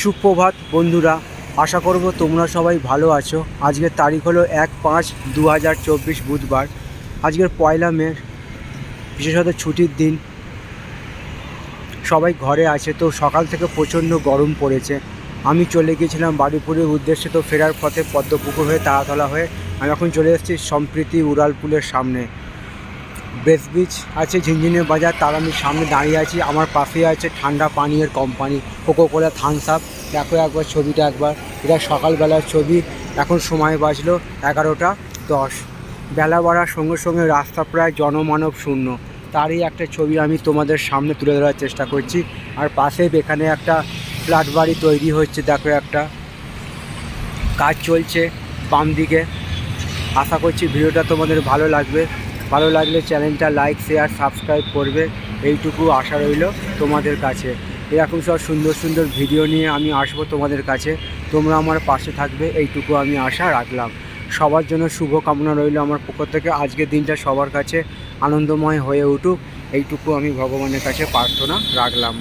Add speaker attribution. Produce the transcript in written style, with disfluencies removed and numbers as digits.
Speaker 1: সুপ্রভাত বন্ধুরা, আশা করব তোমরা সবাই ভালো আছো। আজকের তারিখ হলো 1/5/2024 বুধবার। আজকের 1 মে, বিশেষত ছুটির দিন, সবাই ঘরে আছে। তো সকাল থেকে প্রচণ্ড গরম পড়েছে। আমি চলে গিয়েছিলাম বারুইপুরের উদ্দেশ্যে। তো ফেরার পথে পদ্মপুকুর হয়ে তারাতলা হয়ে আমি এখন চলে এসেছি সম্প্রীতি উড়ালপুলের সামনে। বেস্ট বিচ আছে, ঝিনঝিনের বাজার, তার আমি সামনে দাঁড়িয়ে আছি। আমার পাশে আছে ঠান্ডা পানীয়ের কোম্পানি কোকোকোলা, থামস আপ। দেখো একবার ছবিটা একবার, এটা সকালবেলার ছবি। এখন সময় বাজলো 11টা 10। বেলা বাড়ার সঙ্গে সঙ্গে রাস্তা প্রায় জনমানব শূন্য। তারই একটা ছবি আমি তোমাদের সামনে তুলে ধরার চেষ্টা করছি। আর পাশেই এখানে একটা ফ্ল্যাট বাড়ি তৈরি হচ্ছে, দেখো একটা কাজ চলছে বাম দিকে। আশা করছি ভিডিওটা তোমাদের ভালো লাগবে। ভালো লাগলে চ্যানেলটা লাইক, শেয়ার, সাবস্ক্রাইব করবে, এইটুকু আশা রইল তোমাদের কাছে। এরকম সব সুন্দর সুন্দর ভিডিও নিয়ে আমি আসবো তোমাদের কাছে। তোমরা আমার পাশে থাকবে, এইটুকু আমি আশা রাখলাম। সবার জন্য শুভ কামনা রইল আমার পক্ষ থেকে। আজকের দিনটা সবার কাছে আনন্দময় হয়ে উঠুক, এইটুকু আমি ভগবানের কাছে প্রার্থনা রাখলাম।